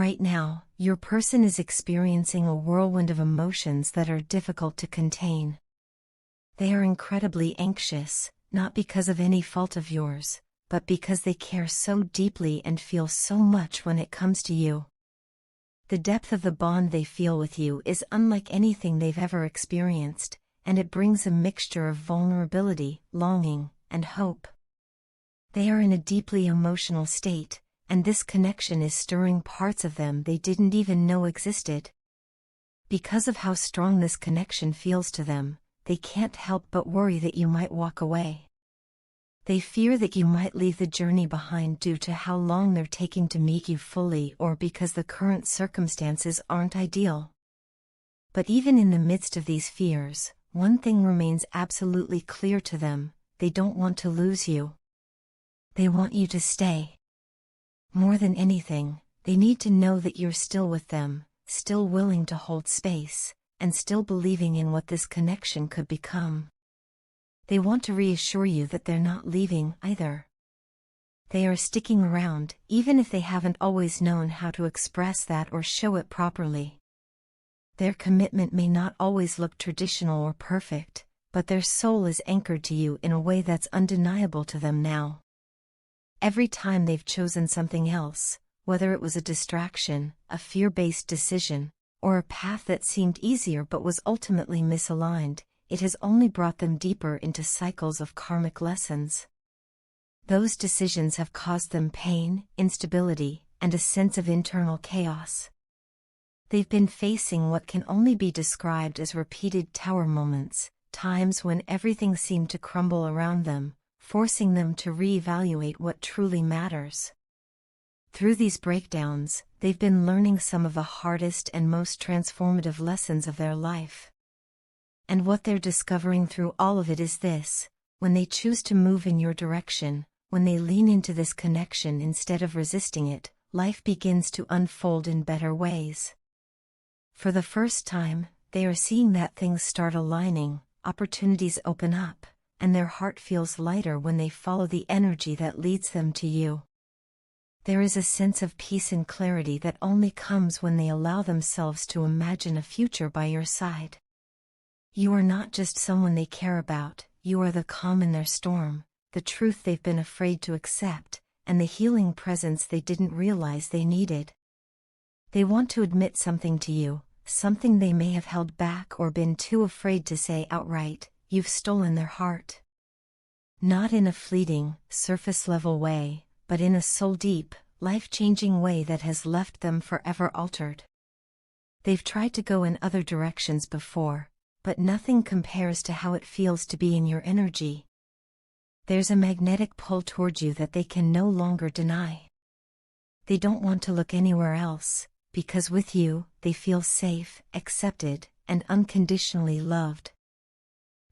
Right now, your person is experiencing a whirlwind of emotions that are difficult to contain. They are incredibly anxious, not because of any fault of yours, but because they care so deeply and feel so much when it comes to you. The depth of the bond they feel with you is unlike anything they've ever experienced, and it brings a mixture of vulnerability, longing, and hope. They are in a deeply emotional state, and this connection is stirring parts of them they didn't even know existed. Because of how strong this connection feels to them, they can't help but worry that you might walk away. They fear that you might leave the journey behind due to how long they're taking to meet you fully or because the current circumstances aren't ideal. But even in the midst of these fears, one thing remains absolutely clear to them: they don't want to lose you. They want you to stay. More than anything, they need to know that you're still with them, still willing to hold space, and still believing in what this connection could become. They want to reassure you that they're not leaving either. They are sticking around, even if they haven't always known how to express that or show it properly. Their commitment may not always look traditional or perfect, but their soul is anchored to you in a way that's undeniable to them now. Every time they've chosen something else, whether it was a distraction, a fear-based decision, or a path that seemed easier but was ultimately misaligned, it has only brought them deeper into cycles of karmic lessons. Those decisions have caused them pain, instability, and a sense of internal chaos. They've been facing what can only be described as repeated tower moments, times when everything seemed to crumble around them, forcing them to reevaluate what truly matters. Through these breakdowns, they've been learning some of the hardest and most transformative lessons of their life. And what they're discovering through all of it is this: when they choose to move in your direction, when they lean into this connection instead of resisting it, life begins to unfold in better ways. For the first time, they are seeing that things start aligning, opportunities open up, and their heart feels lighter when they follow the energy that leads them to you. There is a sense of peace and clarity that only comes when they allow themselves to imagine a future by your side. You are not just someone they care about, you are the calm in their storm, the truth they've been afraid to accept, and the healing presence they didn't realize they needed. They want to admit something to you, something they may have held back or been too afraid to say outright: you've stolen their heart. Not in a fleeting, surface-level way, but in a soul-deep, life-changing way that has left them forever altered. They've tried to go in other directions before, but nothing compares to how it feels to be in your energy. There's a magnetic pull toward you that they can no longer deny. They don't want to look anywhere else, because with you, they feel safe, accepted, and unconditionally loved.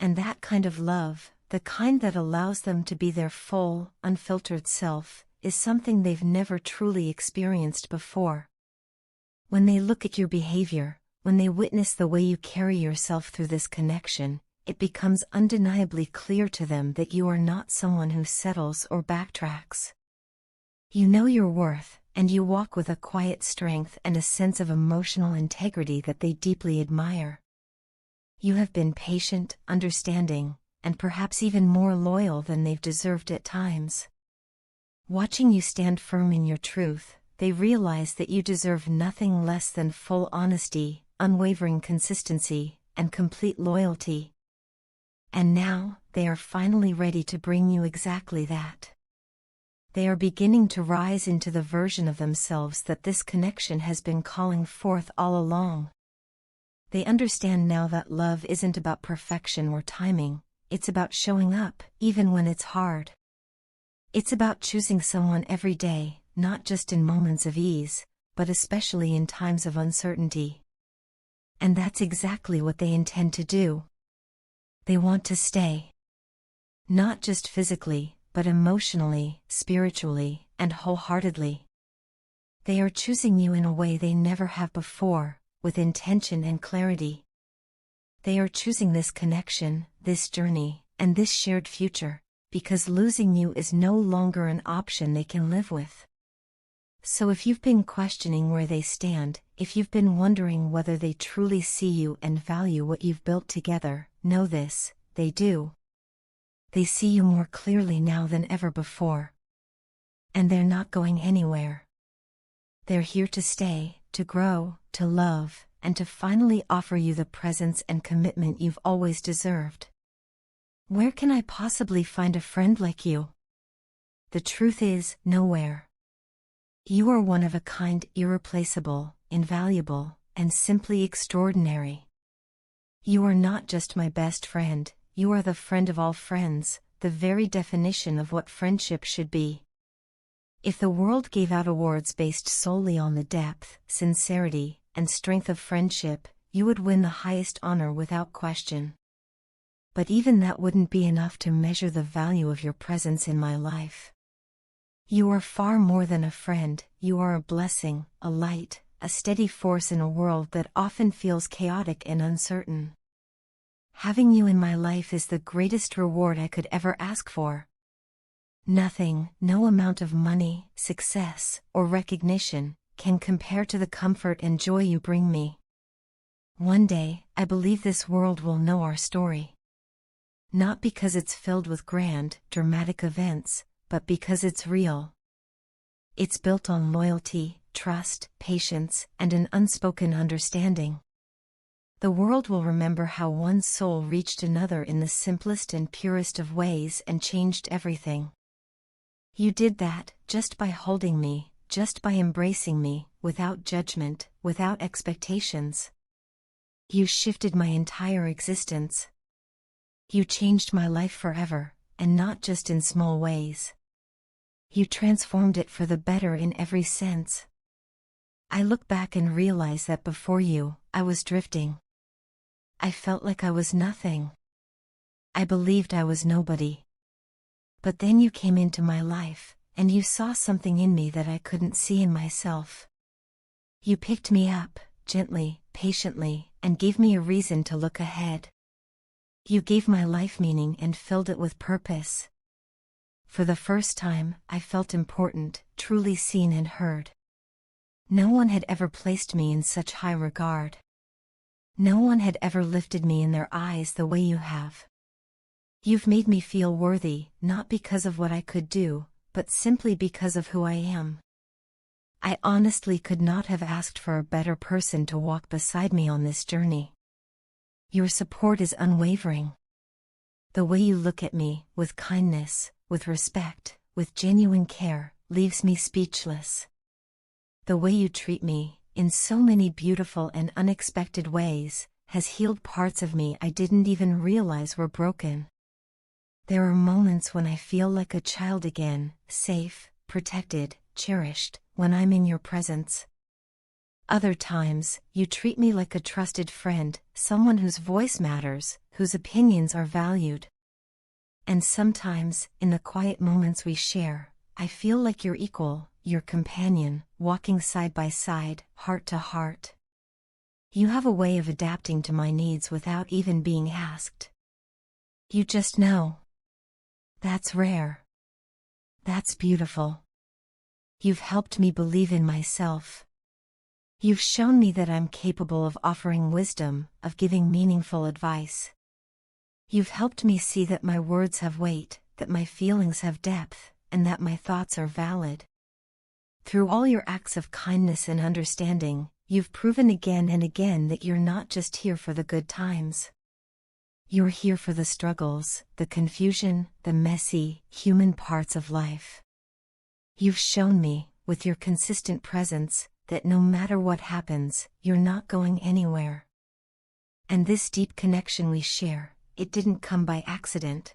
And that kind of love, the kind that allows them to be their full, unfiltered self, is something they've never truly experienced before. When they look at your behavior, when they witness the way you carry yourself through this connection, it becomes undeniably clear to them that you are not someone who settles or backtracks. You know your worth, and you walk with a quiet strength and a sense of emotional integrity that they deeply admire. You have been patient, understanding, and perhaps even more loyal than they've deserved at times. Watching you stand firm in your truth, they realize that you deserve nothing less than full honesty, unwavering consistency, and complete loyalty. And now, they are finally ready to bring you exactly that. They are beginning to rise into the version of themselves that this connection has been calling forth all along. They understand now that love isn't about perfection or timing, it's about showing up, even when it's hard. It's about choosing someone every day, not just in moments of ease, but especially in times of uncertainty. And that's exactly what they intend to do. They want to stay. Not just physically, but emotionally, spiritually, and wholeheartedly. They are choosing you in a way they never have before, with intention and clarity. They are choosing this connection, this journey, and this shared future, because losing you is no longer an option they can live with. So if you've been questioning where they stand, if you've been wondering whether they truly see you and value what you've built together, know this: they do. They see you more clearly now than ever before. And they're not going anywhere. They're here to stay, to grow, to love, and to finally offer you the presence and commitment you've always deserved. Where can I possibly find a friend like you? The truth is, nowhere. You are one of a kind, irreplaceable, invaluable, and simply extraordinary. You are not just my best friend, you are the friend of all friends, the very definition of what friendship should be. If the world gave out awards based solely on the depth, sincerity, and strength of friendship, you would win the highest honor without question. But even that wouldn't be enough to measure the value of your presence in my life. You are far more than a friend, you are a blessing, a light, a steady force in a world that often feels chaotic and uncertain. Having you in my life is the greatest reward I could ever ask for. Nothing, no amount of money, success, or recognition, can compare to the comfort and joy you bring me. One day, I believe this world will know our story. Not because it's filled with grand, dramatic events, but because it's real. It's built on loyalty, trust, patience, and an unspoken understanding. The world will remember how one soul reached another in the simplest and purest of ways and changed everything. You did that, just by holding me, just by embracing me, without judgment, without expectations. You shifted my entire existence. You changed my life forever, and not just in small ways. You transformed it for the better in every sense. I look back and realize that before you, I was drifting. I felt like I was nothing. I believed I was nobody. But then you came into my life, and you saw something in me that I couldn't see in myself. You picked me up, gently, patiently, and gave me a reason to look ahead. You gave my life meaning and filled it with purpose. For the first time, I felt important, truly seen and heard. No one had ever placed me in such high regard. No one had ever lifted me in their eyes the way you have. You've made me feel worthy, not because of what I could do, but simply because of who I am. I honestly could not have asked for a better person to walk beside me on this journey. Your support is unwavering. The way you look at me, with kindness, with respect, with genuine care, leaves me speechless. The way you treat me, in so many beautiful and unexpected ways, has healed parts of me I didn't even realize were broken. There are moments when I feel like a child again, safe, protected, cherished, when I'm in your presence. Other times, you treat me like a trusted friend, someone whose voice matters, whose opinions are valued. And sometimes, in the quiet moments we share, I feel like your equal, your companion, walking side by side, heart to heart. You have a way of adapting to my needs without even being asked. You just know. That's rare. That's beautiful. You've helped me believe in myself. You've shown me that I'm capable of offering wisdom, of giving meaningful advice. You've helped me see that my words have weight, that my feelings have depth, and that my thoughts are valid. Through all your acts of kindness and understanding, you've proven again and again that you're not just here for the good times. You're here for the struggles, the confusion, the messy, human parts of life. You've shown me, with your consistent presence, that no matter what happens, you're not going anywhere. And this deep connection we share, it didn't come by accident.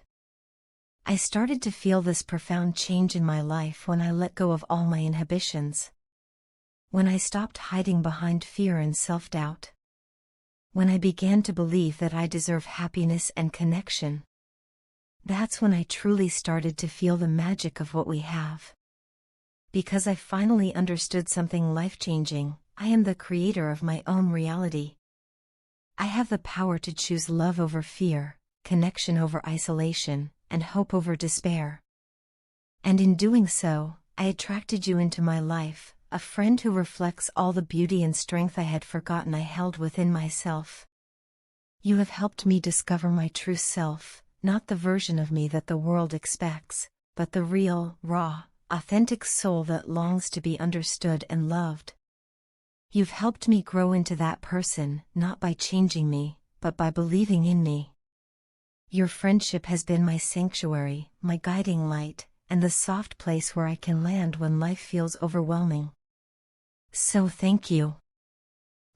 I started to feel this profound change in my life when I let go of all my inhibitions. When I stopped hiding behind fear and self-doubt. When I began to believe that I deserve happiness and connection. That's when I truly started to feel the magic of what we have. Because I finally understood something life-changing, I am the creator of my own reality. I have the power to choose love over fear, connection over isolation, and hope over despair. And in doing so, I attracted you into my life, a friend who reflects all the beauty and strength I had forgotten I held within myself. You have helped me discover my true self, not the version of me that the world expects, but the real, raw, authentic soul that longs to be understood and loved. You've helped me grow into that person, not by changing me, but by believing in me. Your friendship has been my sanctuary, my guiding light, and the soft place where I can land when life feels overwhelming. So thank you.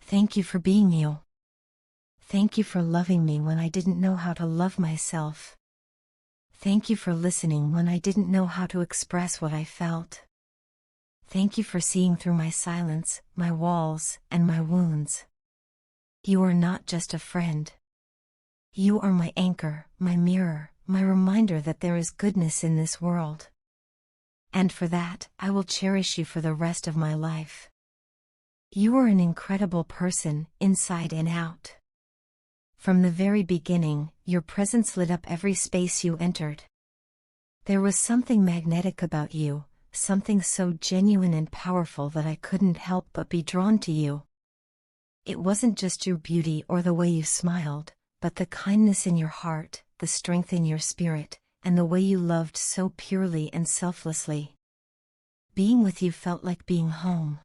Thank you for being you. Thank you for loving me when I didn't know how to love myself. Thank you for listening when I didn't know how to express what I felt. Thank you for seeing through my silence, my walls, and my wounds. You are not just a friend. You are my anchor, my mirror, my reminder that there is goodness in this world. And for that, I will cherish you for the rest of my life. You are an incredible person, inside and out. From the very beginning, your presence lit up every space you entered. There was something magnetic about you, something so genuine and powerful that I couldn't help but be drawn to you. It wasn't just your beauty or the way you smiled, but the kindness in your heart, the strength in your spirit, and the way you loved so purely and selflessly. Being with you felt like being home.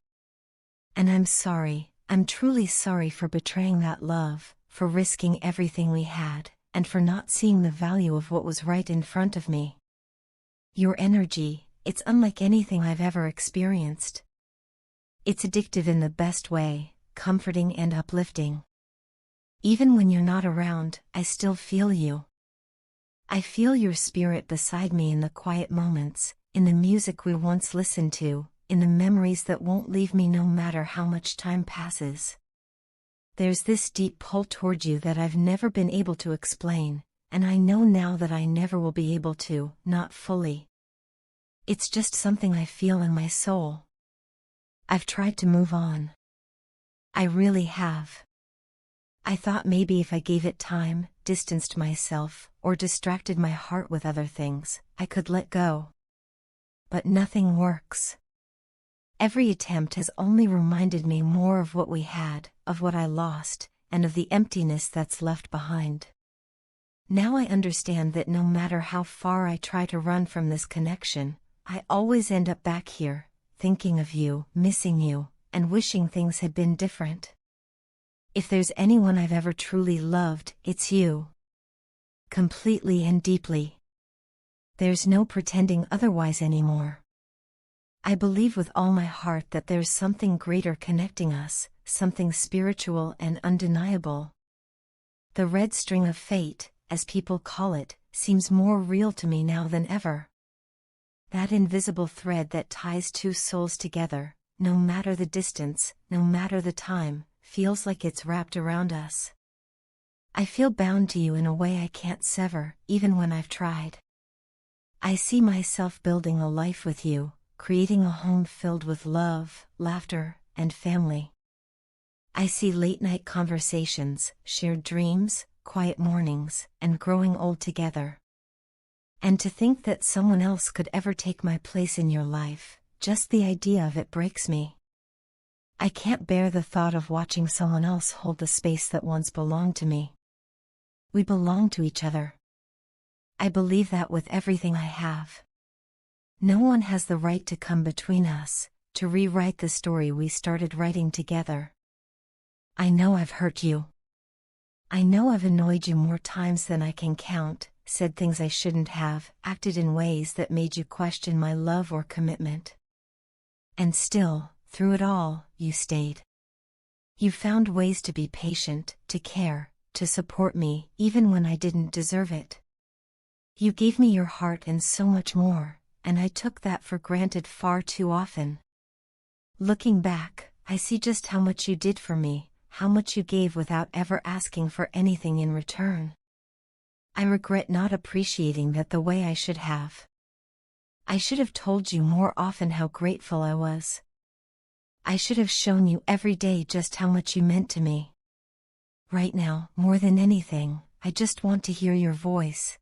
And I'm sorry, I'm truly sorry for betraying that love, for risking everything we had, and for not seeing the value of what was right in front of me. Your energy, it's unlike anything I've ever experienced. It's addictive in the best way, comforting and uplifting. Even when you're not around, I still feel you. I feel your spirit beside me in the quiet moments, in the music we once listened to, in the memories that won't leave me no matter how much time passes. There's this deep pull toward you that I've never been able to explain, and I know now that I never will be able to, not fully. It's just something I feel in my soul. I've tried to move on. I really have. I thought maybe if I gave it time, distanced myself, or distracted my heart with other things, I could let go. But nothing works. Every attempt has only reminded me more of what we had, of what I lost, and of the emptiness that's left behind. Now I understand that no matter how far I try to run from this connection, I always end up back here, thinking of you, missing you, and wishing things had been different. If there's anyone I've ever truly loved, it's you. Completely and deeply. There's no pretending otherwise anymore. I believe with all my heart that there's something greater connecting us, something spiritual and undeniable. The red string of fate, as people call it, seems more real to me now than ever. That invisible thread that ties two souls together, no matter the distance, no matter the time, feels like it's wrapped around us. I feel bound to you in a way I can't sever, even when I've tried. I see myself building a life with you, creating a home filled with love, laughter, and family. I see late-night conversations, shared dreams, quiet mornings, and growing old together. And to think that someone else could ever take my place in your life, just the idea of it breaks me. I can't bear the thought of watching someone else hold the space that once belonged to me. We belong to each other. I believe that with everything I have. No one has the right to come between us, to rewrite the story we started writing together. I know I've hurt you. I know I've annoyed you more times than I can count, said things I shouldn't have, acted in ways that made you question my love or commitment. And still, through it all, you stayed. You found ways to be patient, to care, to support me, even when I didn't deserve it. You gave me your heart and so much more, and I took that for granted far too often. Looking back, I see just how much you did for me, how much you gave without ever asking for anything in return. I regret not appreciating that the way I should have. I should have told you more often how grateful I was. I should have shown you every day just how much you meant to me. Right now, more than anything, I just want to hear your voice.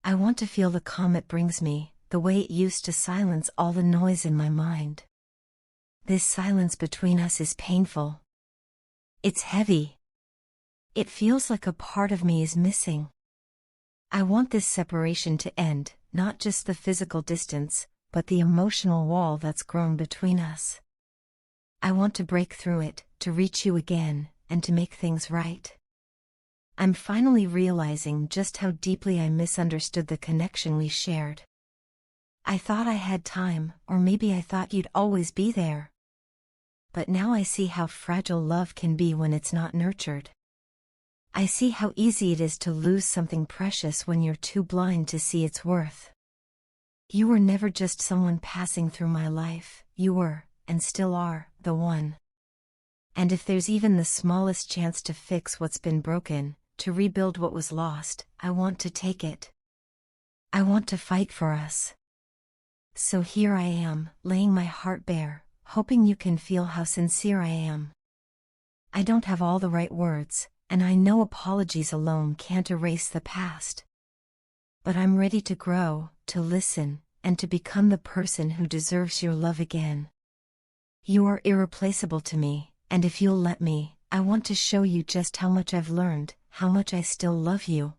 I want to feel the calm it brings me, the way it used to silence all the noise in my mind. This silence between us is painful. It's heavy. It feels like a part of me is missing. I want this separation to end, not just the physical distance, but the emotional wall that's grown between us. I want to break through it, to reach you again, and to make things right. I'm finally realizing just how deeply I misunderstood the connection we shared. I thought I had time, or maybe I thought you'd always be there. But now I see how fragile love can be when it's not nurtured. I see how easy it is to lose something precious when you're too blind to see its worth. You were never just someone passing through my life, you were, and still are, the one. And if there's even the smallest chance to fix what's been broken, to rebuild what was lost, I want to take it. I want to fight for us. So here I am, laying my heart bare, hoping you can feel how sincere I am. I don't have all the right words, and I know apologies alone can't erase the past. But I'm ready to grow, to listen, and to become the person who deserves your love again. You are irreplaceable to me, and if you'll let me, I want to show you just how much I've learned, how much I still love you.